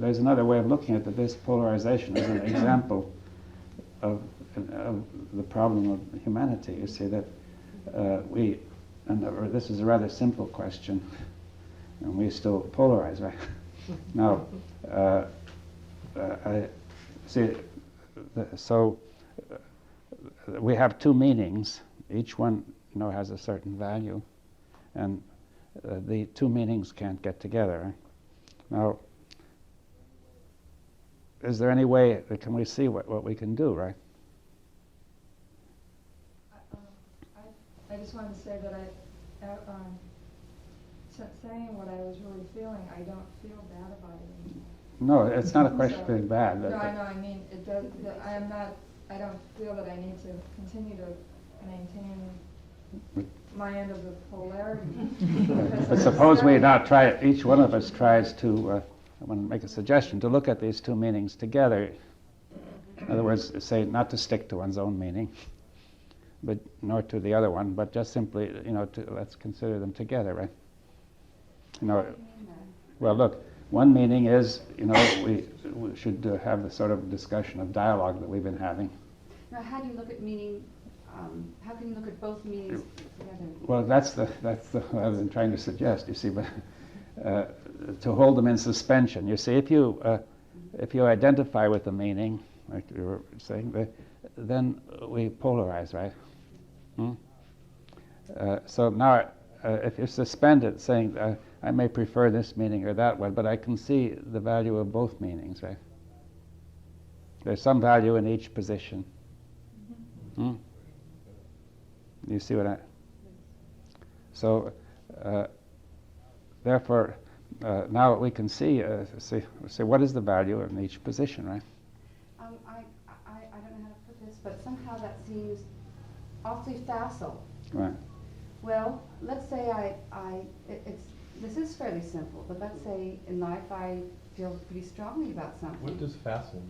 there's another way of looking at it, that this polarization is an example of the problem of humanity. You see that this is a rather simple question, and we still polarize, right? Now, we have two meanings. Each one, has a certain value, and the two meanings can't get together. Right? Now, is there any way, can we see what we can do, right? I just wanted to say that saying what I was really feeling, I don't feel bad about it anymore. No, it's not a question of feeling bad. No, I know, I mean, it does, I don't feel that I need to continue to maintain my end of the polarity. But suppose we now try it, each one of us tries to, I want to make a suggestion, to look at these two meanings together. In other words, say not to stick to one's own meaning, but nor to the other one, but just simply, let's consider them together, right? Well, look, one meaning is, we should have the sort of discussion of dialogue that we've been having. Now, how do you look at meaning? How can you look at both meanings together? Well, that's what I've been trying to suggest. You see, but to hold them in suspension. You see, if you identify with the meaning, like you were saying, then we polarize, right? So now, if you suspend it, saying I may prefer this meaning or that one, but I can see the value of both meanings, right? There's some value in each position. You see what I... So, therefore, now we can see what is the value in each position, right? I don't know how to put this, but somehow that seems awfully facile. Right. Well, let's say this is fairly simple, but let's say in life I feel pretty strongly about something. What does facile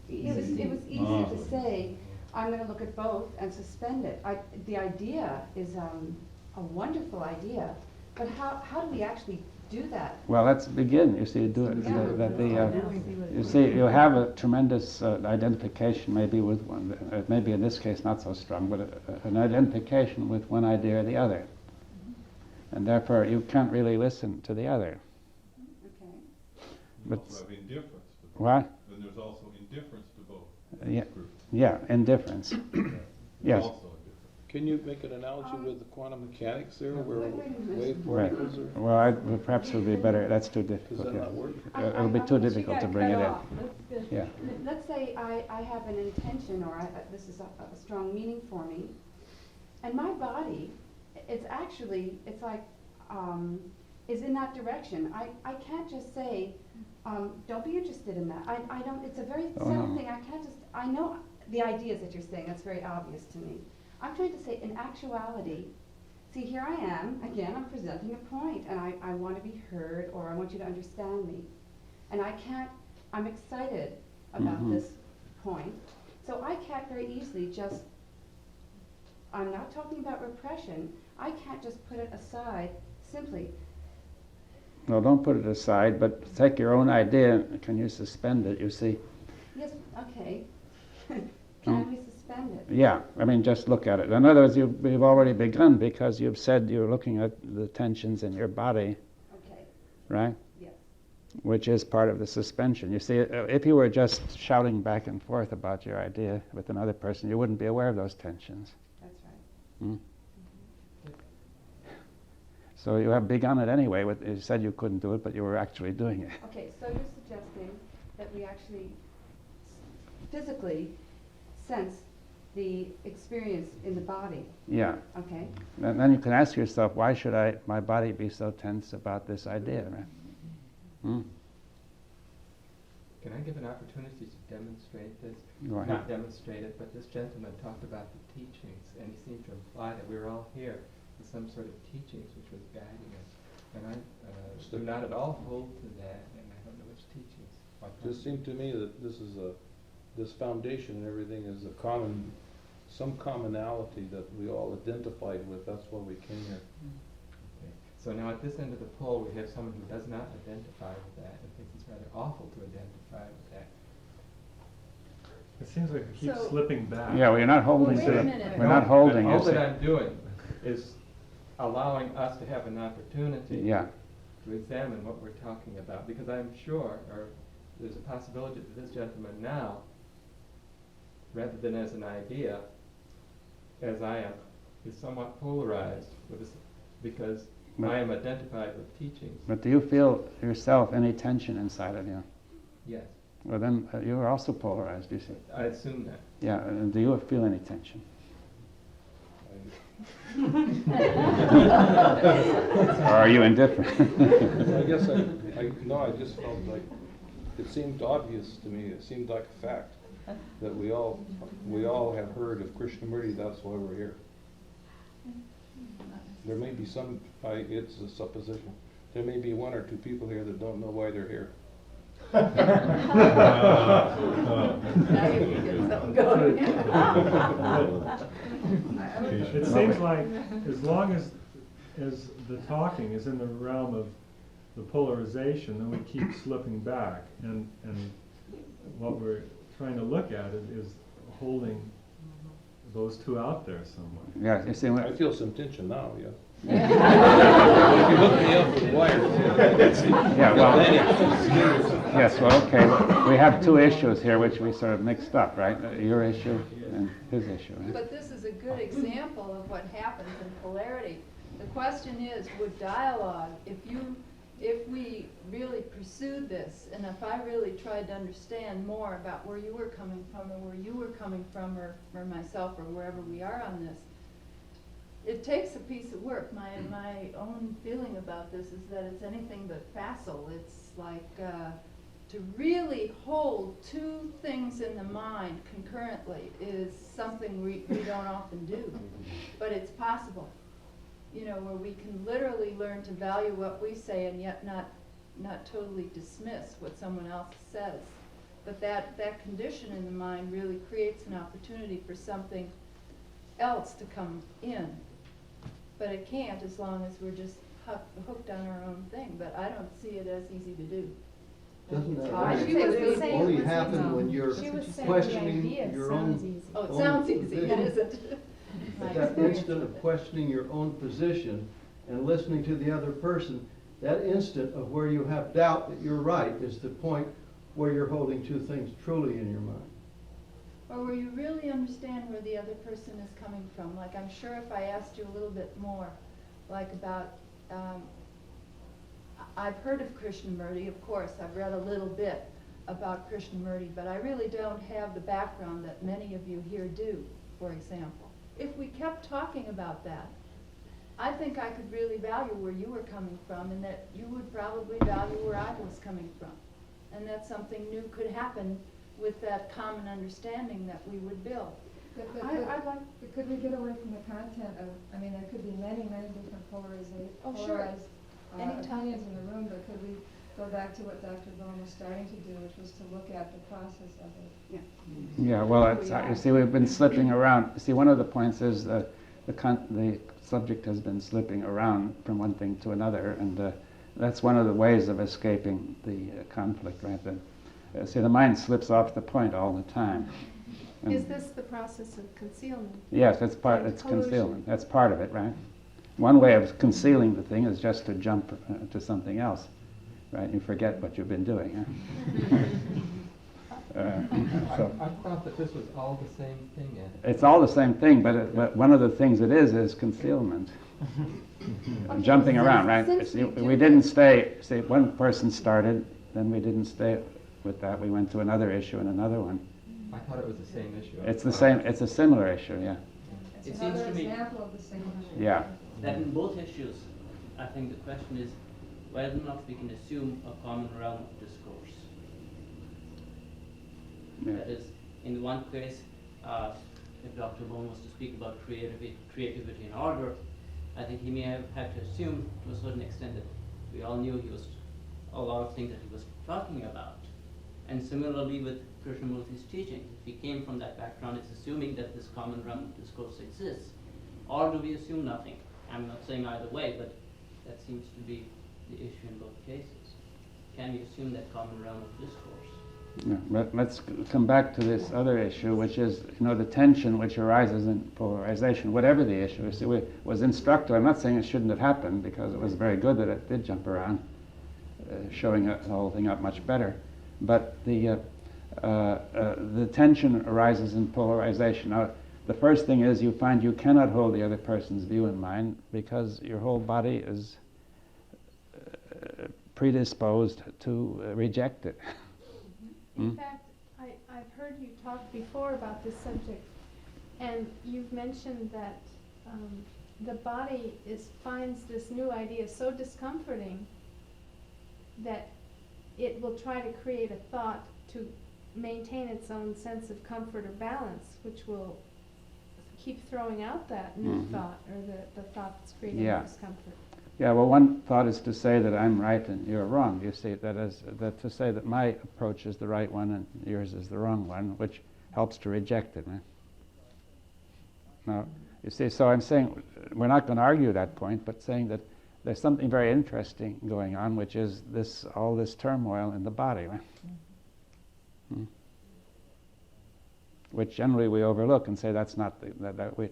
mean? It was easy to say, I'm going to look at both and suspend it. The idea is a wonderful idea, but how do we actually do that? Well, let's begin. You see, do it. You see, you have a tremendous identification, maybe with one. Maybe in this case not so strong, but an identification with one idea or the other, and therefore you can't really listen to the other. Okay. But also have indifference to both. What? Then there's also indifference to both. Yeah, indifference. Yes. Can you make an analogy with the quantum mechanics there, where wave Right. particles are? Well, perhaps it would be better. That's too difficult. Does that not work? It'll be too difficult to bring it in. Yeah. Let's say I have an intention, or this is a strong meaning for me, and my body, it's like, is in that direction. I can't just say, don't be interested in that. I don't, it's a very subtle thing. I can't just, I know the ideas that you're saying, that's very obvious to me. I'm trying to say, in actuality, see, here I am, again, I'm presenting a point, and I want to be heard, or I want you to understand me. And I'm excited about this point, so I can't very easily just, I'm not talking about repression, I can't just put it aside simply. No, don't put it aside, but take your own idea. Can you suspend it, you see? Yes, okay. Can we suspend it? Yeah, I mean, just look at it. In other words, you've already begun, because you've said you're looking at the tensions in your body, Okay, right? yes. Which is part of the suspension. You see, if you were just shouting back and forth about your idea with another person, you wouldn't be aware of those tensions. That's right. So you have begun it anyway. You said you couldn't do it, but you were actually doing it. Okay, so you're suggesting that we actually physically sense the experience in the body. Yeah. Okay. And then you can ask yourself, why should my body be so tense about this idea, right? Can I give an opportunity to demonstrate this? Go ahead. Not demonstrate it, but this gentleman talked about the teachings, and he seemed to imply that we were all here with some sort of teachings which was guiding us. And I do not at all hold to that, and I don't know which teachings. It just seemed to me that this foundation and everything is some commonality that we all identified with. That's why we came here. Okay. So now at this end of the pole, we have someone who does not identify with that and thinks it's rather awful to identify with that. It seems like we keep So- slipping back. Yeah, we're not holding wait to a it. minute. We're not holding All it. that I'm doing is allowing us to have an opportunity Yeah. to examine what we're talking about, because I'm sure, or there's a possibility that this gentleman now, rather than as an idea, as I am, is somewhat polarized with this, because I am identified with teachings. But do you feel yourself any tension inside of you? Yes, Well, then you are also polarized, you see. I assume that. Yeah, and do you feel any tension? Or are you indifferent? I guess I just felt like it seemed obvious to me. It seemed like a fact that we all have heard of Krishnamurti. That's why we're here. There may be some. It's a supposition. There may be one or two people here that don't know why they're here. Now you can get something going. It seems like as long as the talking is in the realm of the polarization, then we keep slipping back. And what we're trying to look at is holding those two out there somewhere. Yeah, you see, I feel some tension now. Yes. If you hook me up with wires. yeah, well, yes, well, okay. We have two issues here which we sort of mixed up, right? Your issue and his issue. Right? But this is a good example of what happens in polarity. The question is, would dialogue, if we really pursued this, and if I really tried to understand more about where you were coming from, or where you were coming from, or myself, or wherever we are on this, it takes a piece of work. My own feeling about this is that it's anything but facile. It's like to really hold two things in the mind concurrently is something we don't often do, but it's possible. You know, where we can literally learn to value what we say and yet not totally dismiss what someone else says. But that condition in the mind really creates an opportunity for something else to come in. But it can't as long as we're just hooked on our own thing. But I don't see it as easy to do. Doesn't that She was saying only it was happen when you're She was saying questioning the idea your own? sounds easy. Oh, it own sounds easy. It position? isn't. My But that experience. instant of questioning your own position and listening to the other person, that instant of where you have doubt that you're right is the point where you're holding two things truly in your mind. Or where you really understand where the other person is coming from. Like, I'm sure if I asked you a little bit more, like about, I've heard of Krishnamurti, of course. I've read a little bit about Krishnamurti, but I really don't have the background that many of you here do, for example. If we kept talking about that, I think I could really value where you were coming from, and that you would probably value where I was coming from. And that something new could happen with that common understanding that we would build. I'd Could we get away from the content of, I mean, there could be many different polarized Oh, sure. opinions in the room, but could we go back to what Dr. Bohm was starting to do, which was to look at the process of it? Yeah, well, it's, you see, we've been slipping around. See, one of the points is the subject has been slipping around from one thing to another, and that's one of the ways of escaping the conflict, right? See, the mind slips off the point all the time. And Is this the process of concealment? yes, it's concealment. That's part of it, right? One way of concealing the thing is just to jump to something else, right? You forget what you've been doing. Huh? I thought that this was all the same thing. It's all the same thing, but one of the things it is concealment. Okay, Jumping around, right? since See, we we do didn't stay, see, one person started, then we didn't stay with that. We went to another issue and another one. I thought it was the same issue. It's the same, it's a similar issue, yeah. It's It another seems to me example of the same issue. Yeah. that in both issues, I think the question is whether or not we can assume a common realm of discourse. Yeah. That is, in the one case, if Dr. Bohm was to speak about creativity and order, I think he may have had to assume to a certain extent that we all knew he was a lot of things that he was talking about. And similarly with Krishnamurti's teaching, if he came from that background, it's assuming that this common realm of discourse exists. Or do we assume nothing? I'm not saying either way, but That seems to be the issue in both cases. Can we assume that common realm of discourse? Yeah, but let's come back to this other issue, which is, the tension which arises in polarization, whatever the issue. You see, was instructive. I'm not saying it shouldn't have happened, because it was very good that it did jump around, showing the whole thing up much better. But the tension arises in polarization. Now, the first thing is you find you cannot hold the other person's view in mind because your whole body is predisposed to reject it. In fact, I've heard you talk before about this subject, and you've mentioned that the body finds this new idea so discomforting that it will try to create a thought to maintain its own sense of comfort or balance, which will keep throwing out that new thought, or the thought that's creating discomfort. Yeah, well, one thought is to say that I'm right and you're wrong. You see, that is to say that my approach is the right one and yours is the wrong one, which helps to reject it. Right? Now, you see, so I'm saying we're not going to argue that point, but saying that there's something very interesting going on, which is all this turmoil in the body, right? Which generally we overlook and say that's not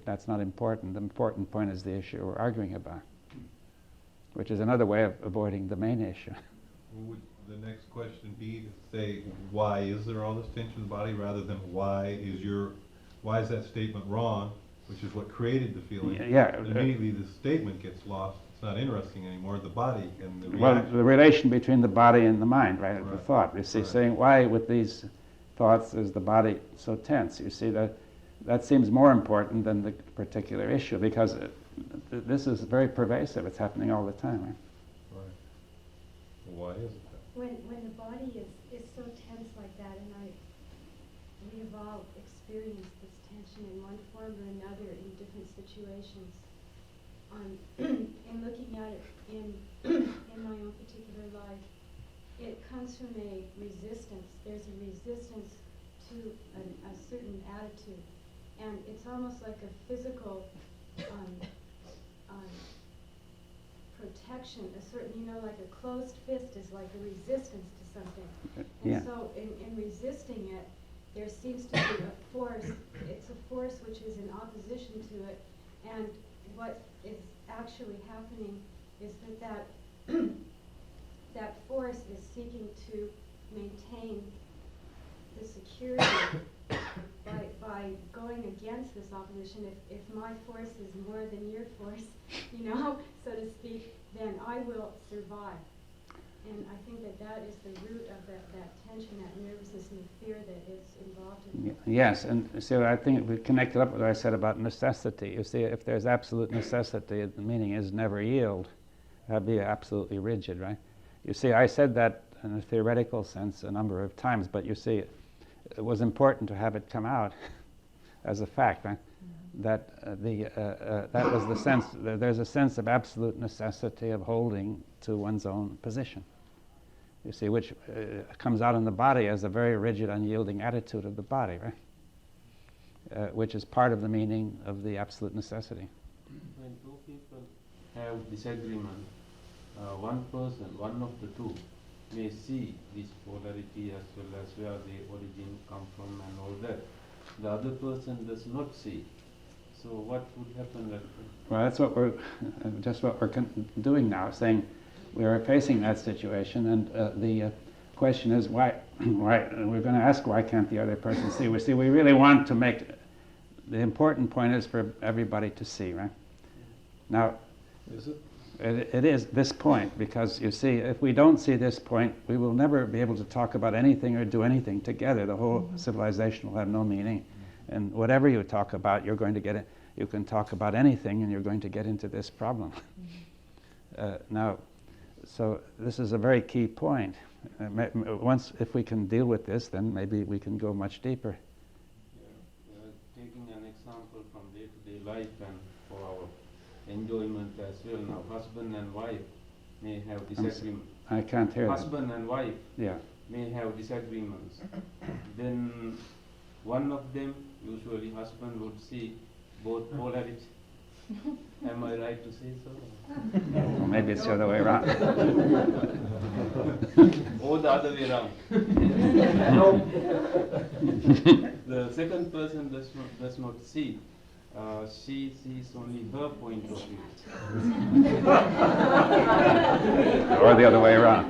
that's not important. The important point is the issue we're arguing about, which is another way of avoiding the main issue. Would the next question be to say, why is there all this tension in the body, rather than why is that statement wrong, which is what created the feeling? Yeah. Immediately the statement gets lost. It's not interesting anymore. The body and the reaction. Well, the relation between the body and the mind, right? The thought. You see, Right. saying why with these thoughts is the body so tense? You see, that seems more important than the particular issue, because this is very pervasive. It's happening all the time. Right? Right. Why is it that? When the body is so tense like that, and we have all experienced this tension in one form or another in different situations. In looking at it in my own particular life, it comes from a resistance. There's a resistance to a certain attitude, and it's almost like a physical protection. A certain, like a closed fist is like a resistance to something. And so in resisting it, there seems to be a force. It's a force which is in opposition to it, and what is actually happening is that that force is seeking to maintain the security by going against this opposition. If my force is more than your force, so to speak, then I will survive. And I think that is the root of that tension, that nervousness and the fear that is involved in it. Yes, and so I think we connected up with what I said about necessity. You see, if there's absolute necessity, the meaning is never yield. That'd be absolutely rigid, right? You see, I said that in a theoretical sense a number of times, but you see, it was important to have it come out as a fact, right? That that was the sense. There's a sense of absolute necessity of holding to one's own position. You see, which comes out in the body as a very rigid, unyielding attitude of the body, right? Which is part of the meaning of the absolute necessity. When two people have disagreement, one of the two may see this polarity as well as where the origin come from and all that. The other person does not see. So what would happen then? Well, that's what we're doing now, saying we are facing that situation, and the question is why. Why we're going to ask why can't the other person see? We really want to make the important point is for everybody to see, right? Now, Is it? It is this point, because you see, if we don't see this point, we will never be able to talk about anything or do anything together. The whole civilization will have no meaning. And whatever you talk about, you're going to get it. You can talk about anything, and you're going to get into this problem. Now, so this is a very key point. Once, if we can deal with this, then maybe we can go much deeper. Taking an example from day-to-day life and for our enjoyment as well. Now, husband and wife may have disagreements. I can't hear Husband and wife may have disagreements. Then one of them, usually husband, would see both polarity Am I right to say so? Or maybe it's the other way around. Or the other way around. The second person does not see. She sees only her point of view. Or the other way around.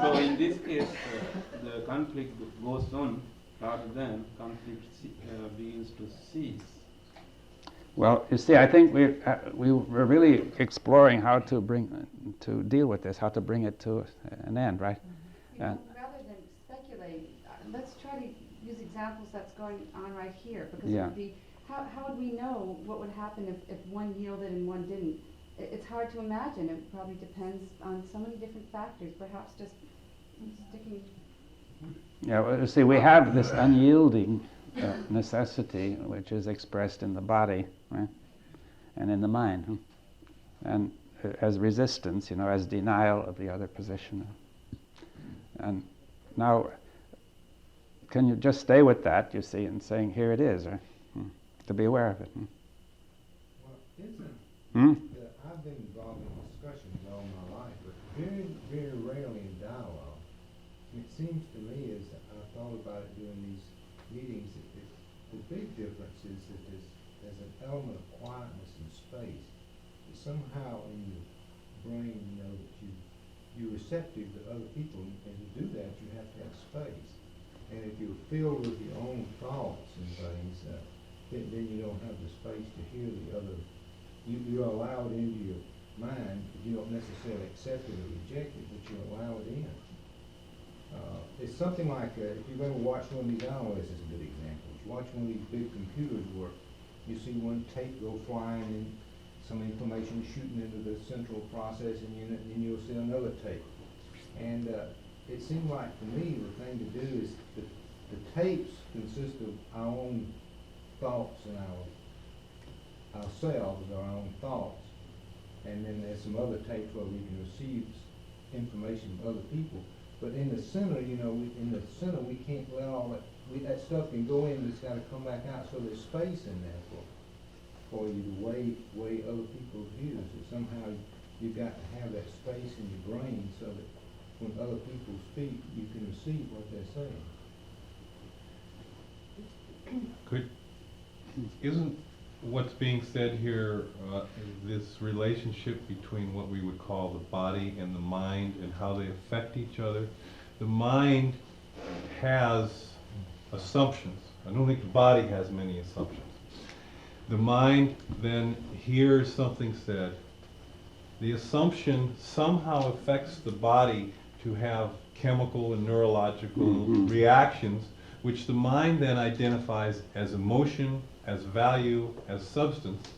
So in this case, the conflict goes on rather than conflict begins to cease. Well, you see, I think we were really exploring how to deal with this, how to bring it to an end, right? Rather than speculate, let's try to use examples that's going on right here, because it would be, how would we know what would happen if one yielded and one didn't? It's hard to imagine. It probably depends on so many different factors. Perhaps just sticking. Yeah, well, you see, we have this unyielding necessity, which is expressed in the body, right? And in the mind, and as resistance, as denial of the other position. And now, can you just stay with that, you see, and saying, here it is, right? To be aware of it. Well, I've been involved in discussions all my life, but very, very rarely in dialogue. And it seems to me, as I thought about it during these meetings, that the big difference is that there's an element of quietness and space. That somehow in your brain, that you're receptive to other people, and to do that, you have to have space. And if you're filled with your own thoughts and things, then you don't have the space to hear the other. You allow it into your mind, but you don't necessarily accept it or reject it, but you allow it in. It's something like, if you've ever watched one of these, I don't know if this is a good example. If you watch one of these big computers work, you see one tape go flying and some information shooting into the central processing unit, and then you'll see another tape. And it seemed like to me the thing to do is the tapes consist of our own thoughts and ourselves, our own thoughts. And then there's some other tapes where we can receive information from other people. But in the center, we can't let all that stuff can go in, it's got to come back out. So there's space in there for you to weigh other people's views. That somehow you've got to have that space in your brain so that when other people speak, you can receive what they're saying. Isn't what's being said here this relationship between what we would call the body and the mind and how they affect each other? The mind has assumptions. I don't think the body has many assumptions. The mind then hears something said. The assumption somehow affects the body to have chemical and neurological reactions, which the mind then identifies as emotion, as value, as substance.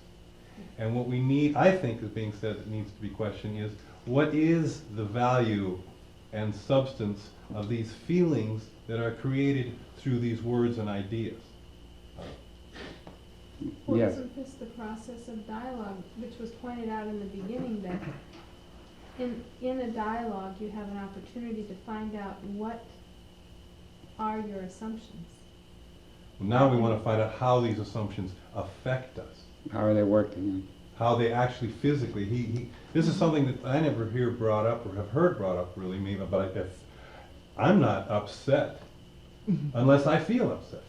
And what we need, I think is being said that needs to be questioned is, what is the value and substance of these feelings that are created through these words and ideas? Well, Yes. isn't this the process of dialogue, which was pointed out in the beginning, that in a dialogue you have an opportunity to find out what are your assumptions? Now we want to find out how these assumptions affect us. How are they working? How they actually physically, this is something that I never hear brought up or have heard brought up really, maybe, but I'm not upset unless I feel upset.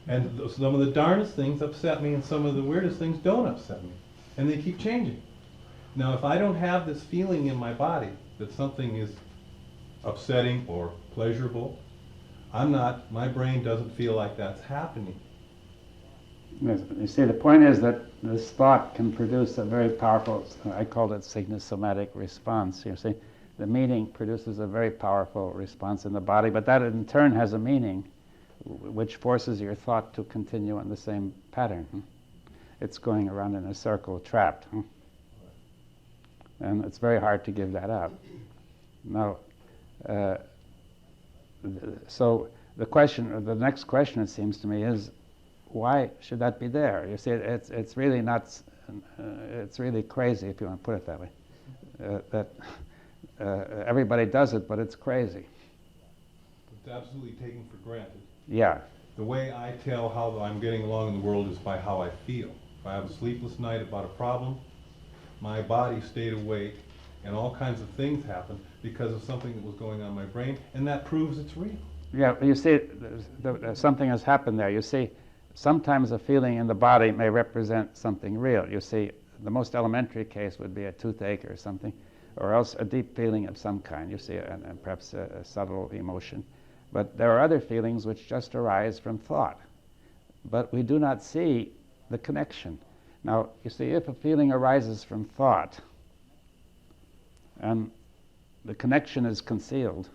And some of the darndest things upset me and some of the weirdest things don't upset me. And they keep changing. Now if I don't have this feeling in my body that something is upsetting or pleasurable, my brain doesn't feel like that's happening. Yes, you see, the point is that this thought can produce a very powerful, I call it signosomatic response. You see, the meaning produces a very powerful response in the body, but that in turn has a meaning which forces your thought to continue on the same pattern. It's going around in a circle, trapped. And it's very hard to give that up. Now, so the next question, it seems to me, is why should that be there? You see, it's really not, it's really crazy, if you want to put it that way. That everybody does it, but it's crazy. It's absolutely taken for granted. Yeah, The way I tell how I'm getting along in the world is by how I feel. If I have a sleepless night about a problem, my body stayed awake, and all kinds of things happened because of something that was going on in my brain, and that proves it's real. Yeah, you see, something has happened there. You see, sometimes a feeling in the body may represent something real. You see, the most elementary case would be a toothache or something, or else a deep feeling of some kind, you see, and perhaps a subtle emotion. But there are other feelings which just arise from thought. But we do not see the connection. Now, you see, if a feeling arises from thought, and the connection is concealed,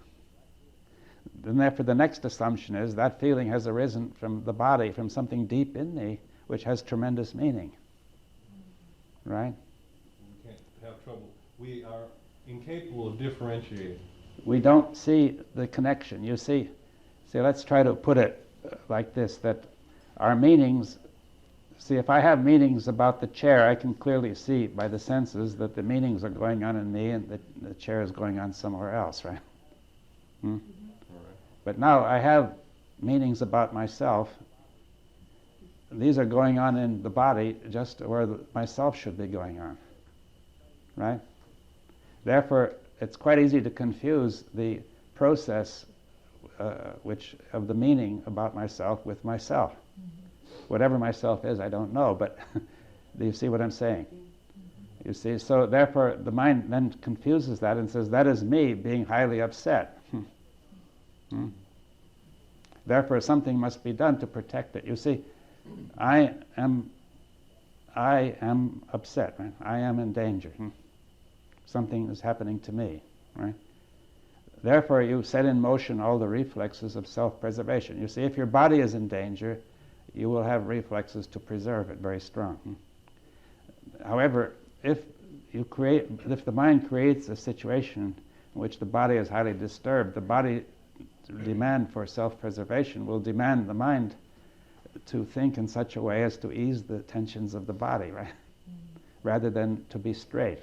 then therefore the next assumption is that feeling has arisen from the body, from something deep in me, which has tremendous meaning. Right? We can't have trouble. We are incapable of differentiating. We don't see the connection. You see, let's try to put it like this, that our meanings, see, if I have meanings about the chair, I can clearly see by the senses that the meanings are going on in me and that the chair is going on somewhere else, right? Hmm? But now I have meanings about myself. These are going on in the body just where myself should be going on, right? Therefore, it's quite easy to confuse the process of the meaning about myself with myself. Whatever myself is, I don't know, but do you see what I'm saying? You see, so therefore the mind then confuses that and says, that is me being highly upset. Therefore something must be done to protect it. You see, I am upset, right? I am in danger. Something is happening to me, right? Therefore you set in motion all the reflexes of self-preservation. You see, if your body is in danger, you will have reflexes to preserve it very strong. However, if the mind creates a situation in which the body is highly disturbed, the body demand for self-preservation will demand the mind to think in such a way as to ease the tensions of the body, right? Rather than to be straight.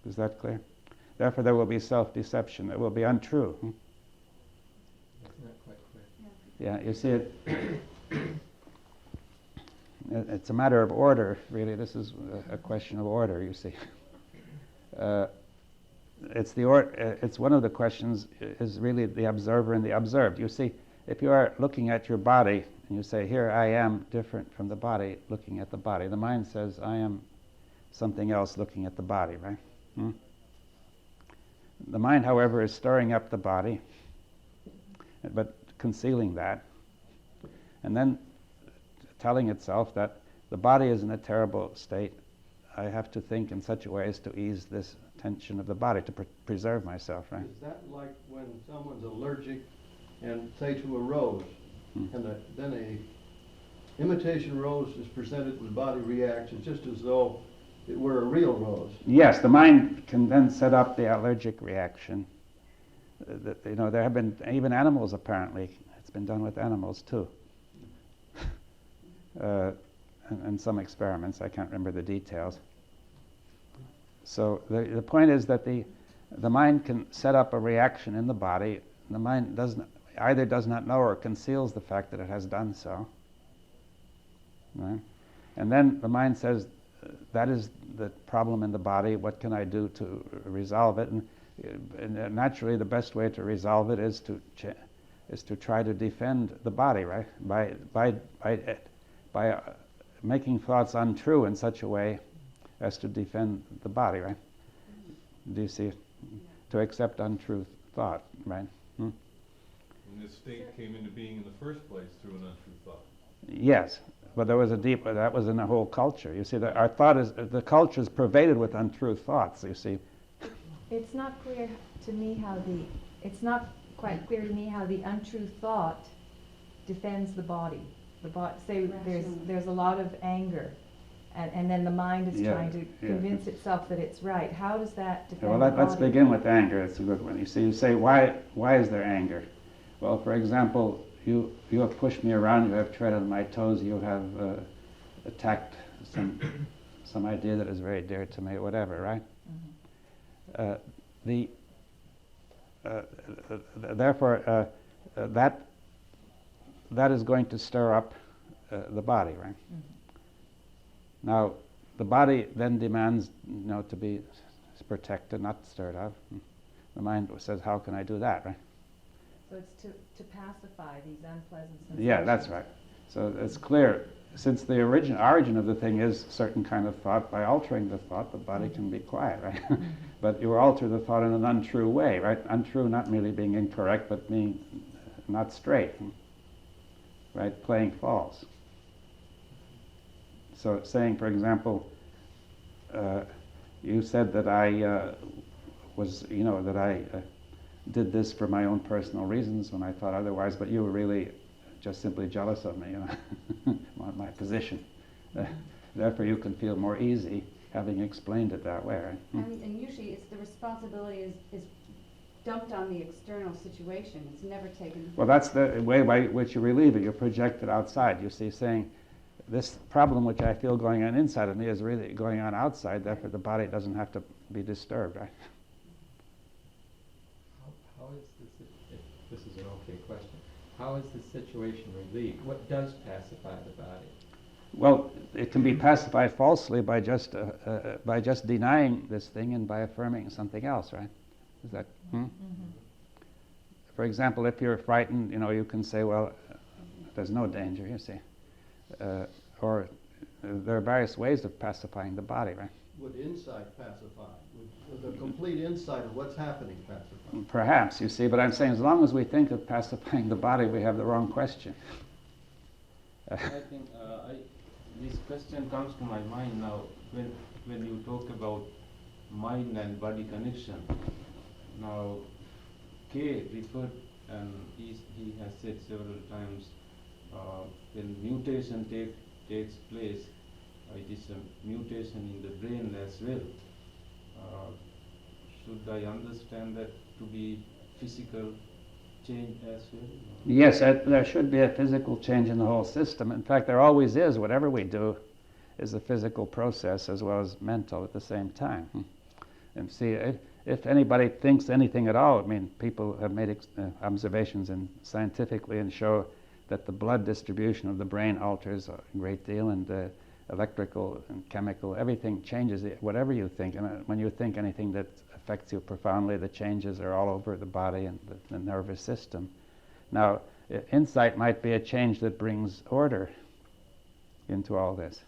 Is that clear? Therefore there will be self-deception. It will be untrue. That's not quite clear. Yeah, you see it's a matter of order, really. This is a question of order, you see. It's one of the questions is really the observer and the observed. You see, if you are looking at your body and you say, here I am different from the body, looking at the body, the mind says, I am something else looking at the body, right? The mind, however, is stirring up the body, but concealing that, and then telling itself that the body is in a terrible state. I have to think in such a way as to ease this tension of the body, to preserve myself, right? Is that like when someone's allergic and say to a rose, and then a imitation rose is presented and the body reacts, it's just as though it were a real rose? Yes, the mind can then set up the allergic reaction. There have been even animals, apparently. It's been done with animals too. And some experiments, I can't remember the details. So the point is that the mind can set up a reaction in the body. The mind either does not know or conceals the fact that it has done so. Right? And then the mind says, that is the problem in the body, what can I do to resolve it? And naturally the best way to resolve it is to try to defend the body, right? By making thoughts untrue in such a way as to defend the body, right? Do you see? To accept untrue thought, right? And this state came into being in the first place through an untrue thought. Yes, but there was that was in the whole culture. You see, our thought the culture is pervaded with untrue thoughts, you see. It's not clear to me it's not quite clear to me how the untrue thought defends the body. Say there's a lot of anger, and then the mind is trying to convince itself that it's right. How does that defend the body? Let's begin with anger. It's a good one. You say, why is there anger? Well, for example, you have pushed me around, you have tread on my toes, you have attacked some idea that is very dear to me, or whatever, right? Therefore, that that is going to stir up the body, right? Now, the body then demands, to be protected, not stirred up. The mind says, how can I do that, right? So it's to pacify these unpleasant sensations. Yeah, that's right. So it's clear, since the origin of the thing is certain kind of thought, by altering the thought, the body can be quiet, right? But you alter the thought in an untrue way, right? Untrue, not merely being incorrect, but being not straight, right? Playing false. So saying, for example, you said that I that I did this for my own personal reasons when I thought otherwise, but you were really just simply jealous of me, my position. Therefore, you can feel more easy having explained it that way, right? And usually, it's the responsibility is dumped on the external situation. It's never taken. Well, that's the way by which you relieve it. You project it outside. You see, saying, this problem which I feel going on inside of me is really going on outside, therefore the body doesn't have to be disturbed, right? How is this, if this is an okay question, how is the situation relieved? What does pacify the body? Well, it can be pacified falsely by just denying this thing and by affirming something else, right? Is that? For example, if you're frightened, you can say, well, there's no danger, you see. Or there are various ways of pacifying the body, right? Would insight pacify? Would the complete insight of what's happening pacify? Perhaps, you see, but I'm saying as long as we think of pacifying the body, we have the wrong question. I think this question comes to my mind now when you talk about mind and body connection. Now, K referred, and he has said several times, when mutation takes place, it is a mutation in the brain as well. Should I understand that to be physical change as well? Yes, there should be a physical change in the whole system. In fact, there always is. Whatever we do is a physical process as well as mental at the same time. And see, if anybody thinks anything at all, people have made observations scientifically and show that the blood distribution of the brain alters a great deal, and electrical and chemical, everything changes, whatever you think. And when you think anything that affects you profoundly, the changes are all over the body and the nervous system. Now, insight might be a change that brings order into all this.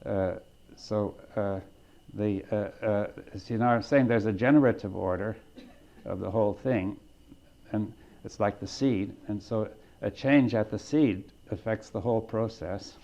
As you know, I'm saying there's a generative order of the whole thing, and it's like the seed, and so a change at the seed affects the whole process.